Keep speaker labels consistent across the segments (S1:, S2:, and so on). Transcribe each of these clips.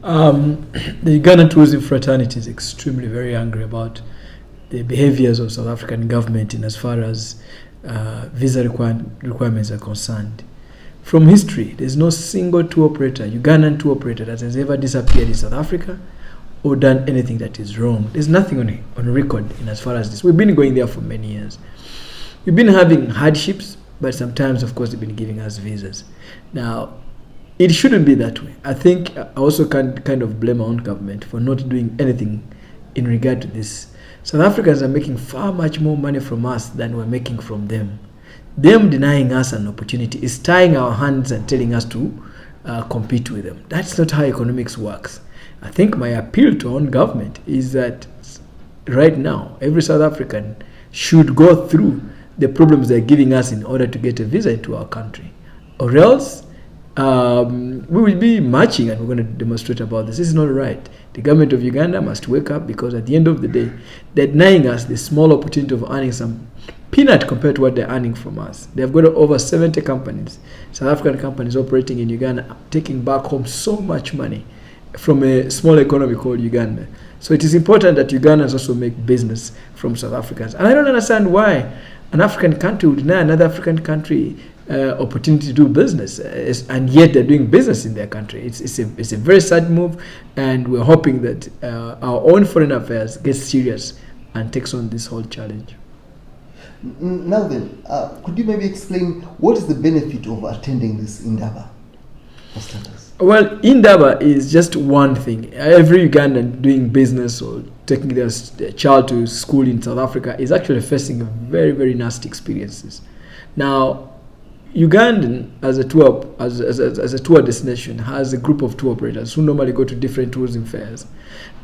S1: The Ugandan tourism fraternity is extremely very angry about the behaviors of South African government in as far as visa requirements are concerned. From history, there's no single tour operator, Ugandan tour operator, that has ever disappeared in South Africa or done anything that is wrong. There's nothing on record in as far as this. We've been going there for many years. We've been having hardships, but sometimes, of course, they've been giving us visas. Now, it shouldn't be that way. I think I also can kind of blame our own government for not doing anything in regard to this. South Africans are making far much more money from us than we're making from them. Them denying us an opportunity is tying our hands and telling us to compete with them. That's not how economics works. I think my appeal to our own government is that right now, every South African should go through the problems they're giving us in order to get a visa into our country. Or else, we will be marching and we're going to demonstrate about this. This is not right. The government of Uganda must wake up, because at the end of the day, they're denying us the small opportunity of earning some peanut compared to what they're earning from us. They've got over 70 companies, South African companies operating in Uganda, taking back home so much money from a small economy called Uganda. So it is important that Ugandans also make business from South Africans. And I don't understand why an African country would deny another African country opportunity to do business, and yet they're doing business in their country. It's a very sad move, and we're hoping that our own foreign affairs gets serious and takes on this whole challenge.
S2: Now then, could you maybe explain what is the benefit of attending this Indaba for starters?
S1: Well, Indaba is just one thing. Every Ugandan doing business or taking their child to school in South Africa is actually facing very, very nasty experiences. Now, Ugandan, as a tour destination, has a group of tour operators who normally go to different tourism fairs.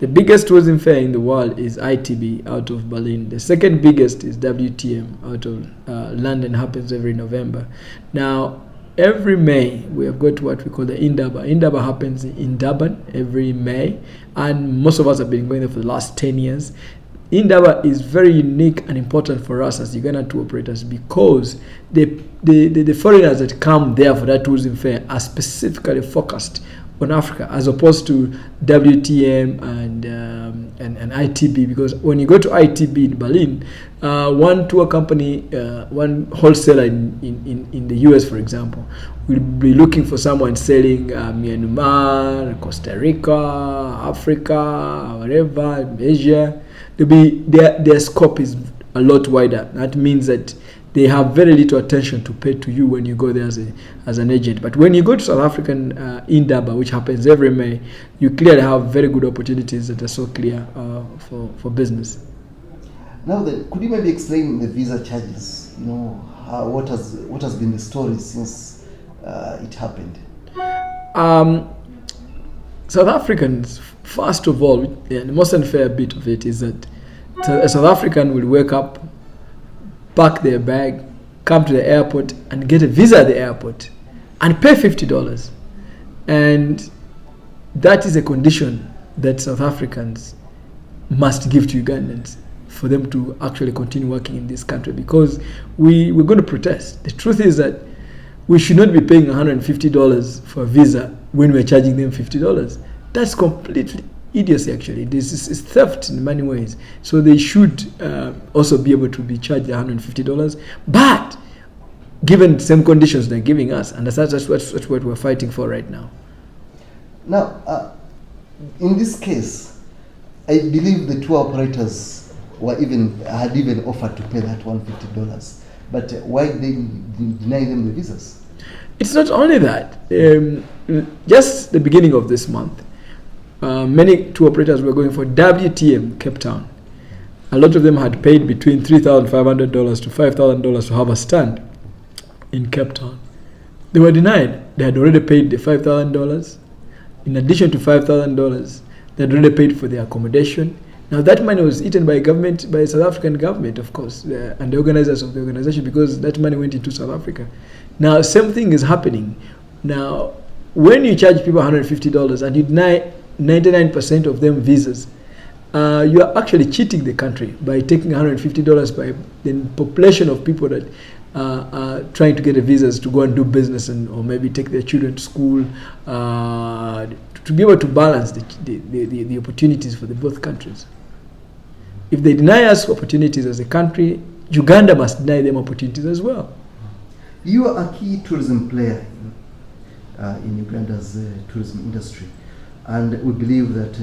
S1: The biggest tourism fair in the world is ITB out of Berlin. The second biggest is WTM out of London, happens every November. Now, every May, we have got what we call the Indaba. Indaba happens in Durban every May, and most of us have been going there for the last 10 years. Indaba is very unique and important for us as Ugandan tour operators, because the foreigners that come there for that tourism fair are specifically focused on Africa, as opposed to WTM and ITB. Because when you go to ITB in Berlin, one tour company, one wholesaler in the US, for example, will be looking for someone selling Myanmar, Costa Rica, Africa, wherever, Asia. Their scope is a lot wider. That means that they have very little attention to pay to you when you go there as an agent. But when you go to South African Indaba, which happens every May, you clearly have very good opportunities that are so clear for business.
S2: Now then, could you maybe explain the visa charges? You know, what has been the story since it happened?
S1: South Africans, first of all, the most unfair bit of it is that a South African will wake up, pack their bag, come to the airport and get a visa at the airport and pay $50. And that is a condition that South Africans must give to Ugandans for them to actually continue working in this country, because we're going to protest. The truth is that we should not be paying $150 for a visa when we're charging them $50. That's completely idiocy, actually. This is theft in many ways. So they should also be able to be charged $150, but given the same conditions they're giving us, and that's what we're fighting for right now.
S2: Now, in this case, I believe the tour operators had even offered to pay that $150, but why did they deny them the visas?
S1: It's not only that. Just the beginning of this month, many tour operators were going for WTM Cape Town. A lot of them had paid between $3,500 to $5,000 to have a stand in Cape Town. They were denied. They had already paid the $5,000. In addition to $5,000, they had already paid for the accommodation. Now that money was eaten by the South African government, of course, and the organizers of the organization, because that money went into South Africa. Now, same thing is happening. Now, when you charge people $150 and you deny 99% of them visas, you are actually cheating the country by taking $150 by the population of people that trying to get a visas to go and do business or maybe take their children to school, to be able to balance the opportunities for the both countries. If they deny us opportunities as a country, Uganda must deny them opportunities as well.
S2: You are a key tourism player in Uganda's tourism industry, and we believe that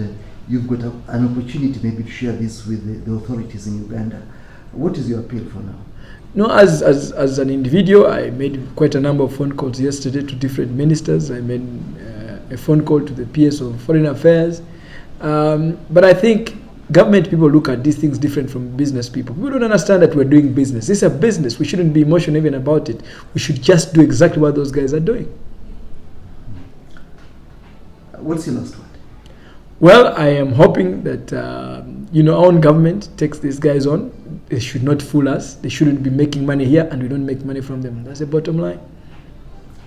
S2: you've got an opportunity maybe to share this with the authorities in Uganda. What is your appeal for now?
S1: No, as an individual, I made quite a number of phone calls yesterday to different ministers. I made a phone call to the PS of Foreign Affairs. But I think government people look at these things different from business people. We don't understand that we're doing business. This is a business. We shouldn't be emotional even about it. We should just do exactly what those guys are doing.
S2: What's your last word?
S1: Well, I am hoping that our own government takes these guys on. They should not fool us. They shouldn't be making money here, and we don't make money from them. That's the bottom line.